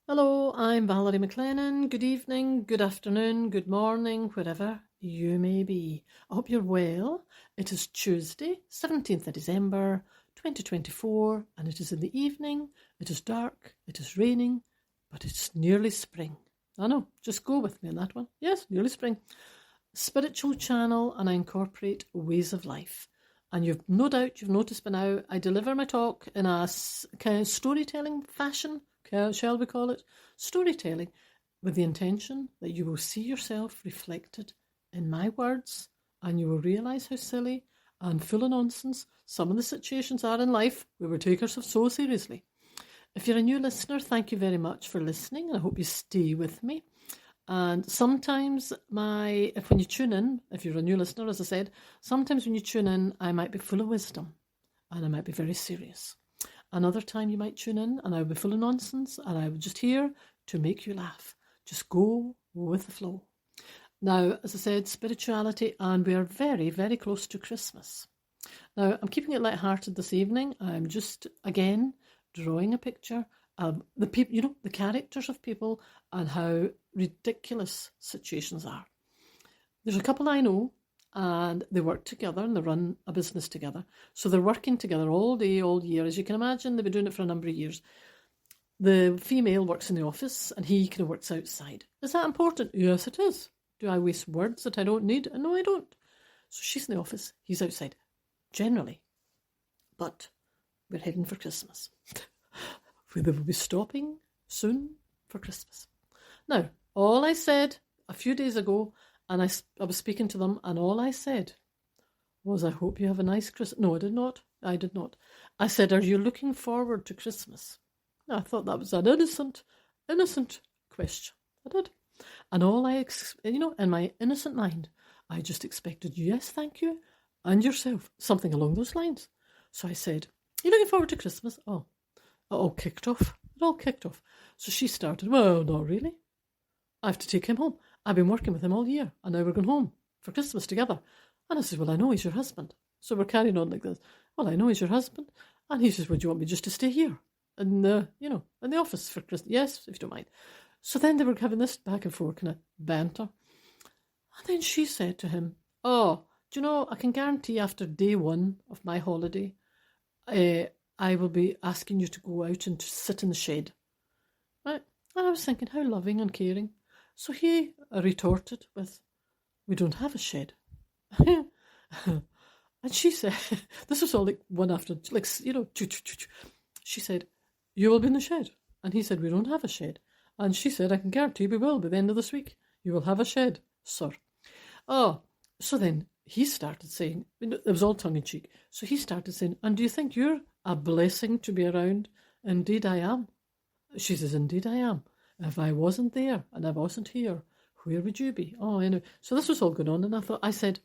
Hello, I'm Valerie McLennan. Good evening, good afternoon, good morning, wherever you may be. I hope you're well. It is Tuesday, 17th of December, 2024, and it is in the evening. It is dark, it is raining, but it's nearly spring. I know, just go with me on that one. Yes, nearly spring. Spiritual channel, and I incorporate ways of life. And you've no doubt, you've noticed by now, I deliver my talk in a kind of storytelling fashion, shall we call it? Storytelling, with the intention that you will see yourself reflected in my words, and you will realise how silly and full of nonsense some of the situations are in life where we take ourselves so seriously. If you're a new listener, thank you very much for listening, and I hope you stay with me. And sometimes when you tune in, if you're a new listener, as I said, sometimes when you tune in, I might be full of wisdom and I might be very serious. Another time you might tune in and I will be full of nonsense and I will just here to make you laugh. Just go with the flow. Now, as I said, spirituality, and we are very, very close to Christmas. Now, I'm keeping it light-hearted this evening. I'm just, again, drawing a picture of the people, the characters of people and how ridiculous situations are. There's a couple I know, and they work together and they run a business together. So they're working together all day, all year. As you can imagine, they've been doing it for a number of years. The female works in the office and he kind of works outside. Is that important? Yes, it is. Do I waste words that I don't need? No, I don't. So she's in the office, he's outside, generally. But we're heading for Christmas. We will be stopping soon for Christmas. Now, all I said a few days ago, and I was speaking to them, and all I said was, I hope you have a nice Christmas. No, I did not. I said, are you looking forward to Christmas? I thought that was an innocent question. I did. And in my innocent mind, I just expected, yes, thank you, and yourself, something along those lines. So I said, you looking forward to Christmas? Oh. It all kicked off. So she started, well, not really. I have to take him home. I've been working with him all year, and now we're going home for Christmas together. And I said, well, I know he's your husband. So we're carrying on like this. Well, I know he's your husband. And he says, well, do you want me just to stay here in the office for Christmas? Yes, if you don't mind. So then they were having this back and forth kind of banter. And then she said to him, oh, do you know, I can guarantee after day one of my holiday, I will be asking you to go out and to sit in the shed. Right? And I was thinking, how loving and caring. So he retorted with, we don't have a shed. And she said, this was all like one after, like, she said, you will be in the shed. And he said, we don't have a shed. And she said, I can guarantee we will by the end of this week. You will have a shed, sir. Oh, so then he started saying, it was all tongue-in-cheek, so he started saying, and do you think you're a blessing to be around? Indeed I am. She says, indeed I am. If I wasn't there and I wasn't here, where would you be? Oh, anyway. So this was all going on, and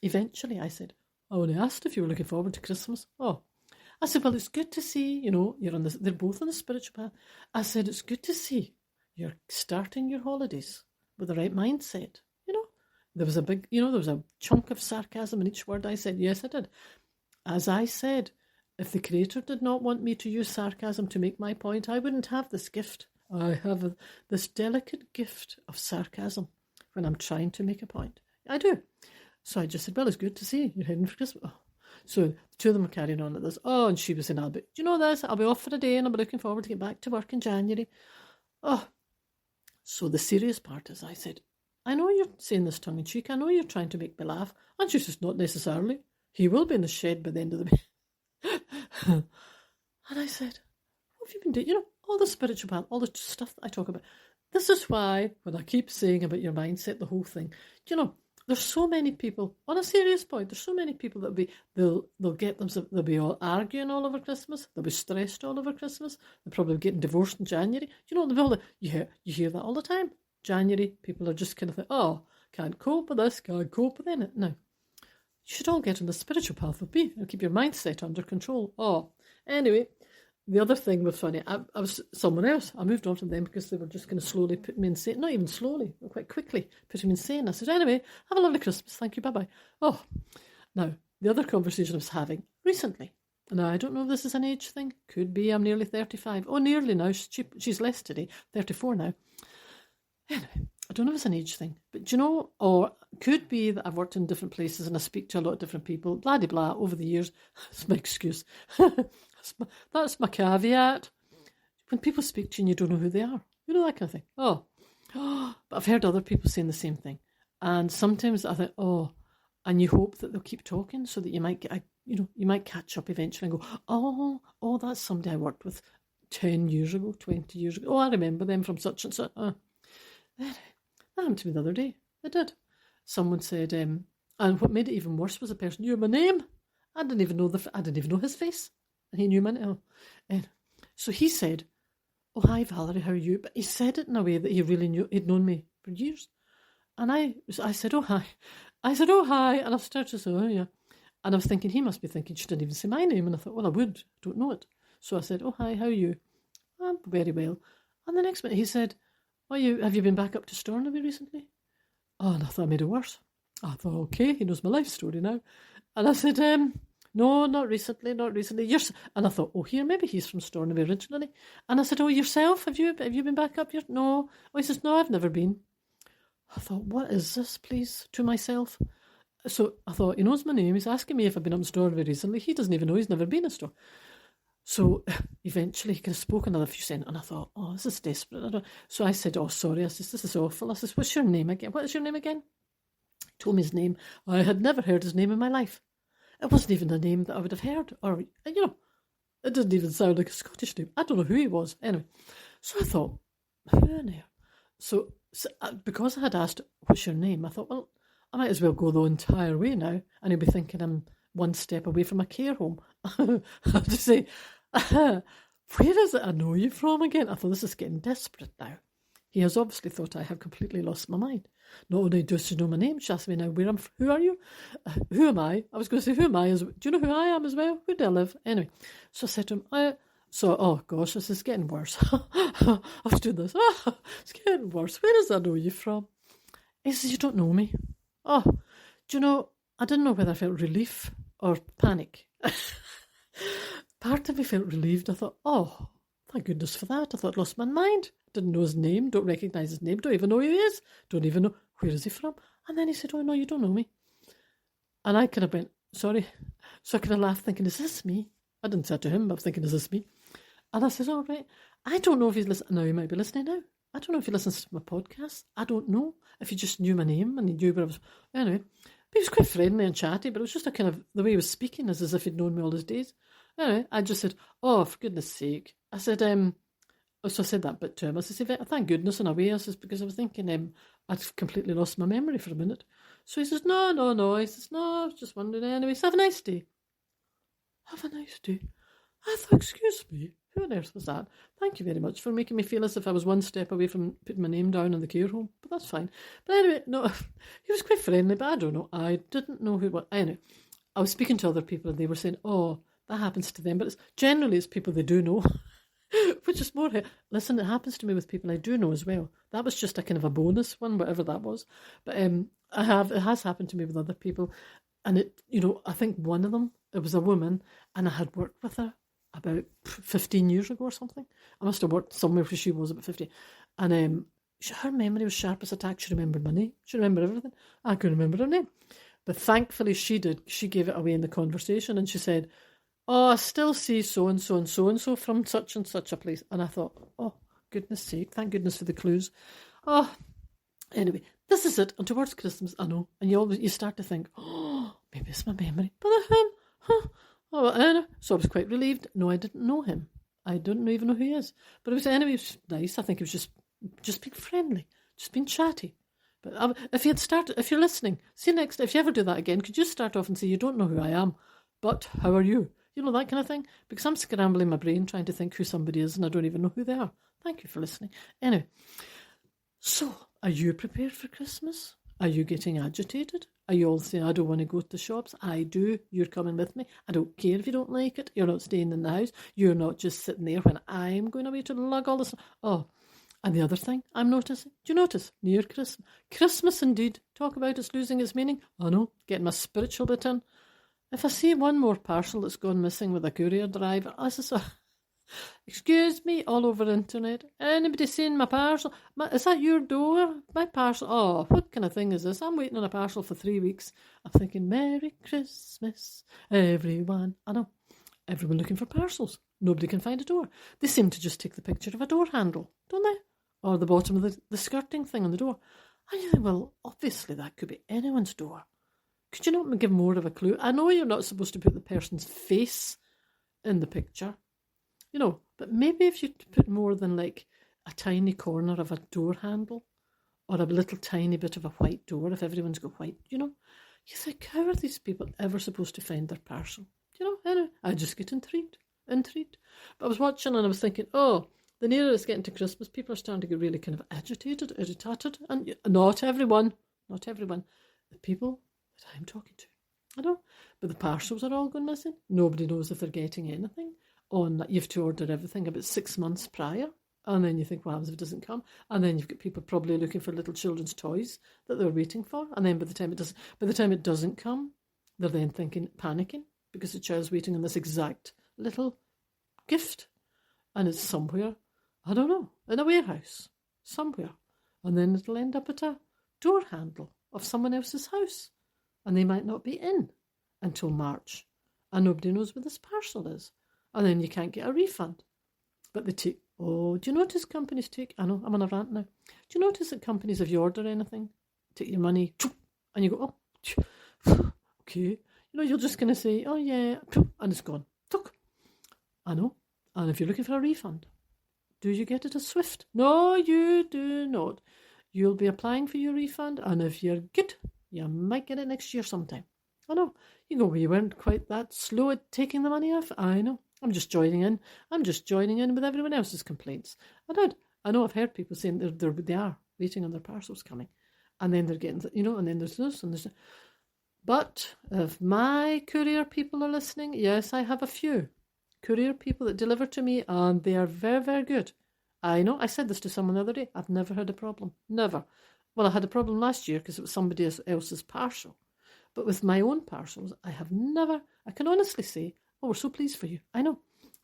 eventually I said, I only asked if you were looking forward to Christmas. Oh. I said, well, it's good to see, they're both on the spiritual path. I said, it's good to see you're starting your holidays with the right mindset. There was a chunk of sarcasm in each word I said. Yes, I did. As I said, if the Creator did not want me to use sarcasm to make my point, I wouldn't have this gift. I have this delicate gift of sarcasm when I'm trying to make a point. I do. So I just said, well, it's good to see you're heading for Christmas. Oh. So the two of them were carrying on at this. Oh, and she was saying, do you know this? I'll be off for a day and I'll be looking forward to get back to work in January. Oh. So the serious part is, I said, I know you're saying this tongue-in-cheek. I know you're trying to make me laugh. And she says, not necessarily. He will be in the shed by the end of the day. And I said, what have you been doing? All the spiritual path, all the stuff that I talk about. This is why, when I keep saying about your mindset, the whole thing, there's so many people, on a serious point, there's so many people they'll be all arguing all over Christmas. They'll be stressed all over Christmas. They'll probably be getting divorced in January. You hear that all the time. January, people are just kind of like, oh, can't cope with this, can't cope with it. No, you should all get on the spiritual path with me and keep your mindset under control. Oh, anyway, the other thing was funny. I was someone else. I moved on from them because they were just going to slowly put me insane. Not even slowly, but quite quickly put me insane. I said, anyway, have a lovely Christmas. Thank you. Bye-bye. Oh, now, the other conversation I was having recently, Now, I don't know if this is an age thing. Could be. I'm nearly 35. Oh, nearly now. She's less today. 34 now. Anyway, I don't know if it's an age thing. But do you know, or could be that I've worked in different places and I speak to a lot of different people. Blah, de blah, over the years. That's my excuse. That's my caveat. When people speak to you and you don't know who they are. You know, that kind of thing. Oh. But I've heard other people saying the same thing. And sometimes I think, and you hope that they'll keep talking so that you might get, you might catch up eventually and go, oh, that's somebody I worked with 10 years ago, 20 years ago. Oh, I remember them from such and such. That happened to me the other day. It did. Someone said, and what made it even worse was a person knew my name. I didn't even know his face, and he knew my name. And so he said, "Oh, hi Valerie, how are you?" But he said it in a way that he really knew he'd known me for years. And I said, "Oh, hi." I said, "Oh, hi," and I started to say, "Oh, yeah." And I was thinking, he must be thinking she didn't even say my name. And I thought, well, I would, don't know it. So I said, "Oh, hi, how are you?" "I'm very well." And the next minute he said, "Oh, have you been back up to Stornoway recently?" Oh, and I thought I made it worse. I thought, okay, he knows my life story now. And I said, "No, not recently. And I thought, oh, here, maybe he's from Stornoway originally. And I said, "Oh, yourself, have you been back up here?" "No." Oh, he says, "No, I've never been." I thought, what is this, please, to myself? So I thought, he knows my name. He's asking me if I've been up in Stornoway recently. He doesn't even know. He's never been in Stornoway. So eventually he could have spoken another few sentences, and I thought, oh, this is desperate. So I said, "Oh, sorry." I said, "This is awful." I said, "What's your name again?" "What is your name again?" He told me his name. I had never heard his name in my life. It wasn't even a name that I would have heard. Or, it didn't even sound like a Scottish name. I don't know who he was. Anyway, so I thought, who on earth? So because I had asked, "What's your name?" I thought, well, I might as well go the entire way now, and he'll be thinking I'm one step away from a care home. I have to say, "Where is it I know you from again?" I thought, this is getting desperate now. He has obviously thought I have completely lost my mind. Not only does she know my name, she asked me now, who are you? Who am I? I was going to say, who am I? Do you know who I am as well? Where do I live? Anyway, so I said to him, oh gosh, this is getting worse. I was doing this. It's getting worse. Where does I know you from? He says, "You don't know me." Oh, do you know, I didn't know whether I felt relief or panic. Part of me felt relieved. I thought, oh, thank goodness for that. I thought I'd lost my mind. Didn't know his name, don't recognise his name, don't even know who he is, don't even know where is he from. And then he said, "Oh, no, you don't know me." And I kind of went, sorry. So I kind of laughed thinking, is this me? I didn't say it to him, but I was thinking, is this me? And I said, all right. I don't know if he's listening. Now he might be listening now. I don't know if he listens to my podcast. I don't know if he just knew my name and he knew where I was. Anyway, but he was quite friendly and chatty, but it was just a kind of, the way he was speaking is as if he'd known me all his days. Anyway, I just said, "Oh, for goodness sake." I said, so I said that bit to him. I said, "Thank goodness in a way." I said, because I was thinking I'd completely lost my memory for a minute. So he says, no. He says, "No, I was just wondering anyway. So have a nice day." Have a nice day. I thought, excuse me, who on earth was that? Thank you very much for making me feel as if I was one step away from putting my name down in the care home. But that's fine. But anyway, no, he was quite friendly, but I don't know. I didn't know who it was. Anyway, I was speaking to other people and they were saying, oh, that happens to them. But generally it's people they do know, which is more, listen, it happens to me with people I do know as well. That was just a kind of a bonus one, whatever that was. But it has happened to me with other people. And I think one of them, it was a woman, and I had worked with her about 15 years ago or something. I must have worked somewhere where she was about 50. And her memory was sharp as a tack. She remembered my name. She remembered everything. I couldn't remember her name. But thankfully she did. She gave it away in the conversation and she said, "Oh, I still see so-and-so and so-and-so from such and such a place." And I thought, oh, goodness sake, thank goodness for the clues. Oh, anyway, this is it. And towards Christmas, I know. And you start to think, oh, maybe it's my memory. But Oh, well, so I was quite relieved. No, I didn't know him. I didn't even know who he is. But it was nice. I think it was just being friendly, just being chatty. But if you're listening, see if you ever do that again, could you start off and say, "You don't know who I am, but how are you?" You know, that kind of thing. Because I'm scrambling my brain trying to think who somebody is and I don't even know who they are. Thank you for listening. Anyway, so are you prepared for Christmas? Are you getting agitated? Are you all saying, "I don't want to go to the shops"? I do. You're coming with me. I don't care if you don't like it. You're not staying in the house. You're not just sitting there when I'm going away to lug all this. Oh, and the other thing I'm noticing, do you notice? Near Christmas. Christmas indeed. Talk about it's losing its meaning. I know. Getting my spiritual bit in. If I see one more parcel that's gone missing with a courier driver, I just excuse me, all over the internet. Anybody seen my parcel? Is that your door? My parcel? Oh, what kind of thing is this? I'm waiting on a parcel for 3 weeks. I'm thinking, Merry Christmas, everyone. I know, everyone looking for parcels. Nobody can find a door. They seem to just take the picture of a door handle, don't they? Or the bottom of the skirting thing on the door. And you think, well, obviously that could be anyone's door. Could you not give more of a clue? I know you're not supposed to put the person's face in the picture, you know, but maybe if you put more than like a tiny corner of a door handle or a little tiny bit of a white door, if everyone's got white, you know, you think, how are these people ever supposed to find their parcel? You know, anyway, I just get intrigued. But I was watching and I was thinking, oh, the nearer it's getting to Christmas, people are starting to get really kind of agitated, irritated, and not everyone, the people that I'm talking to. I know, but the parcels are all going missing. Nobody knows if they're getting anything. On you have to order everything about 6 months prior, and then you think, well, if it doesn't come, and then you've got people probably looking for little children's toys that they're waiting for, and then by the time it doesn't come, they're then panicking because the child's waiting on this exact little gift, and it's somewhere, I don't know, in a warehouse somewhere, and then it'll end up at a door handle of someone else's house. And they might not be in until March. And nobody knows where this parcel is. And then you can't get a refund. But they take, do you notice companies take, I know, I'm on a rant now. Do you notice that companies, if you order anything, take your money, and you go, okay. You know, you're just going to say, oh yeah, and it's gone. I know. And if you're looking for a refund, do you get it as Swift? No, you do not. You'll be applying for your refund, and if you're good, you might get it next year sometime. I know. You go, we weren't quite that slow at taking the money off. I know. I'm just joining in with everyone else's complaints. I know I've heard people saying they are waiting on their parcels coming. And then they're getting, you know, and then there's this and there's... But if my courier people are listening, yes, I have a few courier people that deliver to me, and they are very, very good. I know. I said this to someone the other day. I've never had a problem. Never. Well, I had a problem last year because it was somebody else's parcel. But with my own parcels, I can honestly say, oh, we're so pleased for you. I know.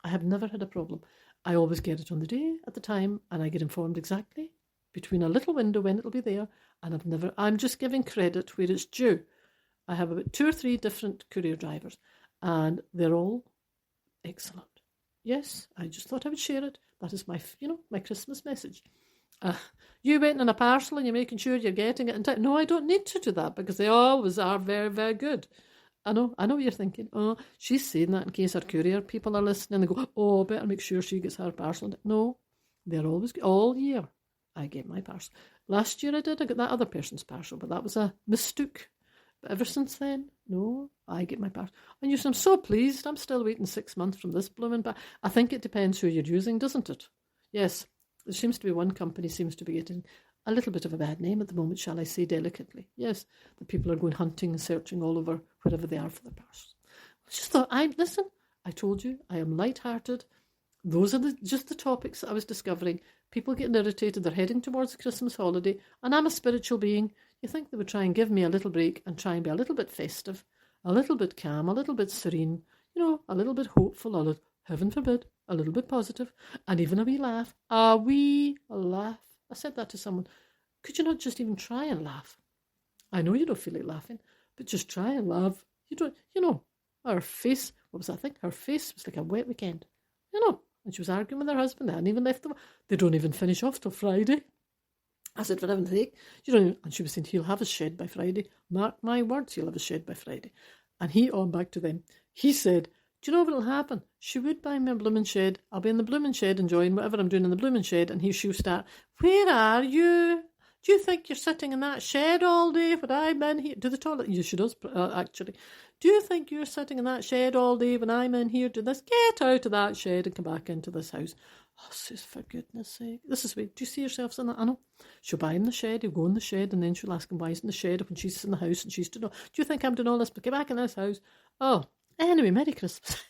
I have never had a problem. I always get it on the day, at the time, and I get informed exactly between a little window when it'll be there, and I'm just giving credit where it's due. I have about 2 or 3 different courier drivers, and they're all excellent. Yes, I just thought I would share it. That is my Christmas message. You waiting on a parcel and you're making sure you're getting it in time. No, I don't need to do that because they always are very, very good. I know what you're thinking. Oh, she's saying that in case her courier people are listening. They go, oh, better make sure she gets her parcel. No, they're always good. All year I get my parcel. Last year I got that other person's parcel, but that was a mistook. But ever since then, no, I get my parcel. And I'm so pleased. I'm still waiting 6 months from this blooming parcel. I think it depends who you're using, doesn't it? Yes. There seems to be one company seems to be getting a little bit of a bad name at the moment, shall I say delicately. Yes, the people are going hunting and searching all over wherever they are for their parcels. I just thought, I told you, I am light-hearted. Those are just the topics that I was discovering. People getting irritated, they're heading towards the Christmas holiday, and I'm a spiritual being. You think they would try and give me a little break and try and be a little bit festive, a little bit calm, a little bit serene, you know, a little bit hopeful, heaven forbid, a little bit positive, and even a wee laugh. A wee laugh. I said that to someone. Could you not just even try and laugh? I know you don't feel like laughing, but just try and laugh. You don't, you know, her face, what was that thing? Her face was like a wet weekend. You know, and she was arguing with her husband. They hadn't even left they don't even finish off till Friday. I said, for heaven's sake, and she was saying, he'll have his shed by Friday. Mark my words, he'll have his shed by Friday. And back to them, he said, do you know what'll happen? She would buy me a blooming shed. I'll be in the blooming shed enjoying whatever I'm doing in the blooming shed, and she'll start, where are you? Do you think you're sitting in that shed all day when I'm in here? To the toilet. She does, actually. Do you think you're sitting in that shed all day when I'm in here doing this? Get out of that shed and come back into this house. Oh, sis, for goodness sake. This is weird. Do you see yourselves in that? I know. She'll buy him the shed, he'll go in the shed, and then she'll ask him why he's in the shed when she's in the house and she's to know. Do you think I'm doing all this? But get back in this house. Oh, anyway, Merry Christmas.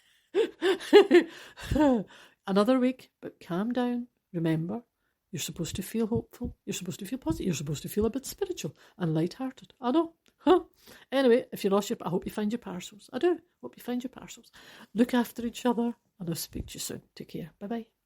Another week, but calm down. Remember, you're supposed to feel hopeful. You're supposed to feel positive. You're supposed to feel a bit spiritual and light-hearted. I know. Huh. Anyway, if you lost I hope you find your parcels. I do. Hope you find your parcels. Look after each other, and I'll speak to you soon. Take care. Bye-bye.